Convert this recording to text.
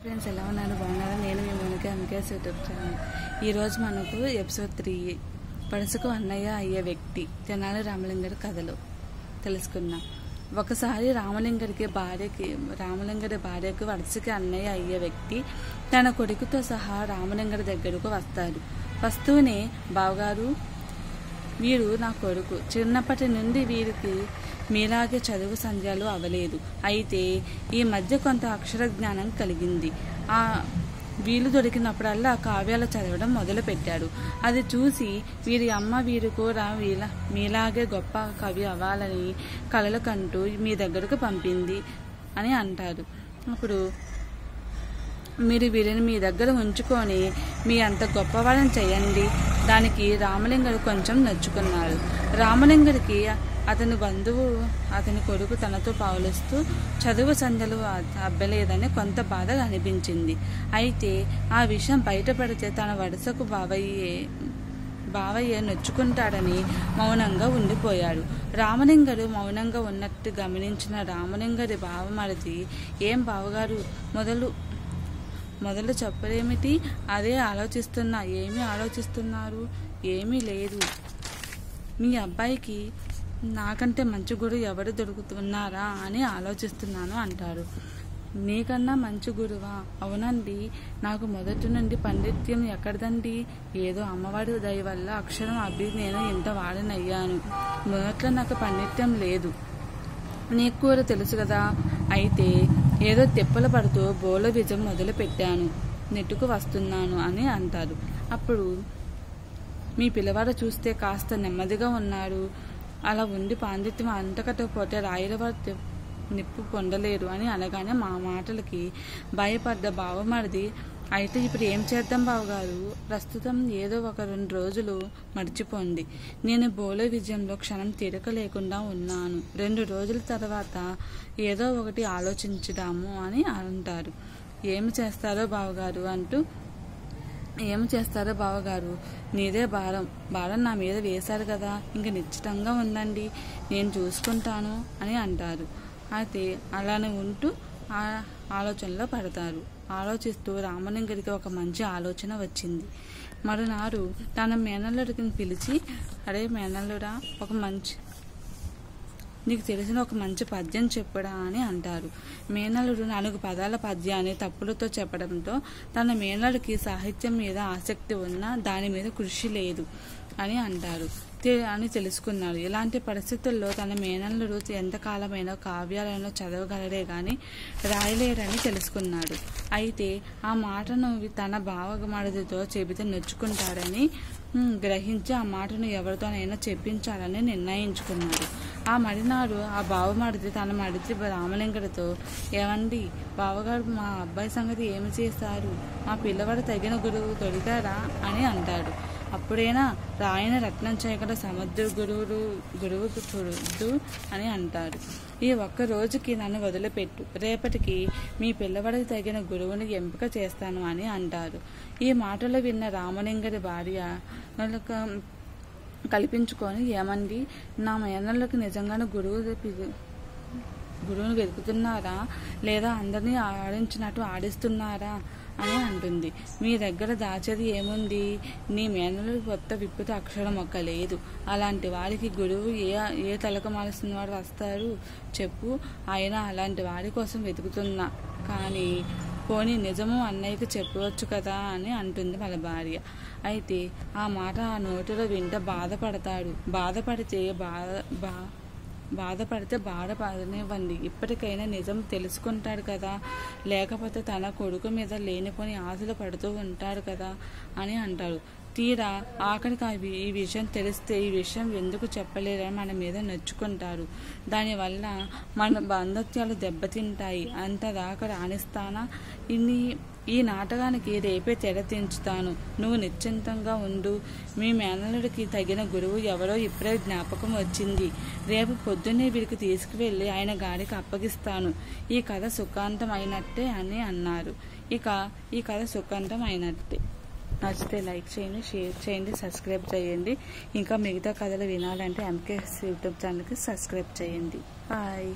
Friends ఎలా ఉన్నారు బాగున్నారా నేను మీ మౌనిక ఎంకేఎస్ యూట్యూబ్ ఛానల్ ఈరోజు మనకు ఎపిసోడ్ 3 పడుసుకు అన్నయ్య అయ్యే వ్యక్తి తెనాలి రామలింగడి కథలు తెలుసుకుందాం. ఒకసారి రామలింగడి భార్యకు వరుసకి అన్నయ్య అయ్యే వ్యక్తి తన కొడుకుతో సహా రామలింగడి దగ్గరకు వస్తాడు. వస్తూనే బావగారు వీరు నా కొడుకు, చిన్నప్పటి నుండి వీరికి మీలాగే చదువు సంధ్యాలు అవ్వలేదు, అయితే ఈ మధ్య కొంత అక్షర జ్ఞానం కలిగింది. ఆ వీలు దొరికినప్పుడల్లా కావ్యాలు చదవడం మొదలు పెట్టాడు. అది చూసి వీరి అమ్మ వీరు కూడా మీలాగే గొప్ప కవి అవ్వాలని కలలు కంటూ మీ దగ్గరకు పంపింది అని అంటారు. అప్పుడు మీరు వీరిని మీ దగ్గర ఉంచుకొని మీ అంత గొప్పవాళ్ళని చేయండి. దానికి రామలింగడు కొంచెం నచ్చుకున్నాడు. రామలింగడికి అతని బంధువు అతని కొడుకు తనతో పావులుస్తూ చదువు సంధ్యలు అబ్బలేదని కొంత బాధగా అనిపించింది. అయితే ఆ విషయం బయటపడితే తన వరుసకు బావయ్య నొచ్చుకుంటాడని మౌనంగా ఉండిపోయాడు. రామలింగడు మౌనంగా ఉన్నట్టు గమనించిన రామలింగడి బావమరిది, ఏం బావగారు మొదలు చెప్పలేమిటి? అదే ఆలోచిస్తున్నా. ఏమీ ఆలోచిస్తున్నారు? ఏమీ లేదు. మీ అబ్బాయికి నాకంటే మంచి గురువు ఎవరు దొరుకుతున్నారా అని ఆలోచిస్తున్నాను అంటారు. నీకన్నా మంచి గురువా? అవునండి, నాకు మొదటి నుండి పండిత్యం ఎక్కడదండి. ఏదో అమ్మవారి దయ వల్ల అక్షరం అభి నేను ఇంత వాడనయ్యాను. మొదట్లో నాకు పండిత్యం లేదు, నీకు కూడా తెలుసు కదా. అయితే ఏదో తిప్పలు పడుతూ బోల విజయం మొదలు పెట్టాను, నెట్టుకు వస్తున్నాను అని అంటారు. అప్పుడు మీ పిల్లవాడు చూస్తే కాస్త నెమ్మదిగా ఉన్నాడు. అలా ఉండి పాండిత్యం అంతకట్టకపోతే రాయలవారు నిప్పు పొందలేరు అని అనగానే మా మాటలకి భయపడ్డ బావమరిది, అయితే ఇప్పుడు ఏం చేద్దాం బావగారు? ప్రస్తుతం ఏదో ఒక 2 రోజులు మర్చిపోండి. నేను బోలే విజయంలో క్షణం తీరిక లేకుండా ఉన్నాను. 2 రోజుల తర్వాత ఏదో ఒకటి ఆలోచించుదాము అని అంటారు. ఏమి చేస్తారో బావగారు? నీదే భారం నా మీద వేశారు కదా, ఇంక నిశ్చితంగా ఉండండి, నేను చూసుకుంటాను అని అంటారు. అయితే అలానే ఉంటూ ఆలోచనలో పడతారు. ఆలోచిస్తూ రామలింగడికి ఒక మంచి ఆలోచన వచ్చింది. మరునాడు తన మేనల్లుడికి పిలిచి, అరే మేనల్లుడా, నీకు తెలిసిన ఒక మంచి పద్యం చెప్పుడా అని అంటారు. మేనల్లుడు 4 పదాల పద్యాన్ని తప్పులతో చెప్పడంతో తన మేనల్లుడికి సాహిత్యం మీద ఆసక్తి ఉన్నా దాని మీద కృషి లేదు అని తెలుసుకున్నాడు. ఇలాంటి పరిస్థితుల్లో తన మేనల్లుడు ఎంతకాలమైనా కావ్యాలను చదవగలరే గాని రాయలేరని తెలుసుకున్నాడు. అయితే ఆ మాటను తన బావమరిదితో చెబితే నొచ్చుకుంటాడని గ్రహించి ఆ మాటను ఎవరితోనైనా చెప్పించాలని నిర్ణయించుకున్నాడు. ఆ మరినాడు ఆ బావమరిది తన మరిది రామలింగడితో, ఏమండి బావగారు, మా అబ్బాయి సంగతి ఏమి చేశారు? మా పిల్లవాడు తగిన గురువు దొరికారా అని అంటాడు. అప్పుడైనా రాయన రత్నం చేయకుండా సముద్ర గురువు చూడొద్దు అని అంటాడు. ఈ ఒక్క రోజుకి నన్ను వదిలిపెట్టు, రేపటికి మీ పిల్లవాడికి తగిన గురువుని ఎంపిక చేస్తాను అని అంటారు. ఈ మాటలు విన్న రామలింగడి భార్య కల్పించుకొని, ఏమండి, నా మేనల్లోకి నిజంగానే గురువుని వెతుకుతున్నారా, లేదా అందరినీ ఆడించినట్టు ఆడిస్తున్నారా అని అంటుంది. మీ దగ్గర దాచేది ఏముంది? నీ మేనలు కొత్త విప్పుత అక్షరం ఒక్క లేదు. అలాంటి వారికి గురువు ఏ తలకు మాలుస్తున్న వాడు వస్తారు చెప్పు? ఆయన అలాంటి వారి కోసం వెతుకుతున్నా, కానీ పోనీ నిజము అన్నయ్యకి చెప్పవచ్చు కదా అని అంటుంది వాళ్ళ భార్య. అయితే ఆ మాట ఆ నోటిలో వింటే బాధపడతాడు. బాధపడితే బాధపడనివ్వండి, ఇప్పటికైనా నిజం తెలుసుకుంటాడు కదా, లేకపోతే తన కొడుకు మీద లేనిపోని ఆశలు పడుతూ ఉంటాడు కదా అని అంటాడు. తీరా ఆఖరికి ఈ విషయం తెలిస్తే ఈ విషయం ఎందుకు చెప్పలేరని మన మీద నొచ్చుకుంటారు. దానివల్ల మన బంధత్యాలు దెబ్బతింటాయి. అంతదాకా రాణిస్తానా? ఈ నాటకానికి రేపే తెరదించుతాను. నువ్వు నిశ్చింతంగా ఉండు. మీ మేనల్లుడికి తగిన గురువు ఎవరో ఇప్పుడే జ్ఞాపకం వచ్చింది. రేపు పొద్దున్నే వీరికి తీసుకువెళ్ళి ఆయన గారికి అప్పగిస్తాను. ఈ కథ సుఖాంతం అయినట్టే అని అన్నారు. ఈ కథ సుఖాంతం అయినట్టే. నచ్చితే లైక్ చేయండి, షేర్ చేయండి, సబ్స్క్రైబ్ చేయండి. ఇంకా మిగతా కథలు వినాలంటే ఎంకేఎస్ యూట్యూబ్ ఛానల్కి సబ్స్క్రైబ్ చేయండి. బాయ్.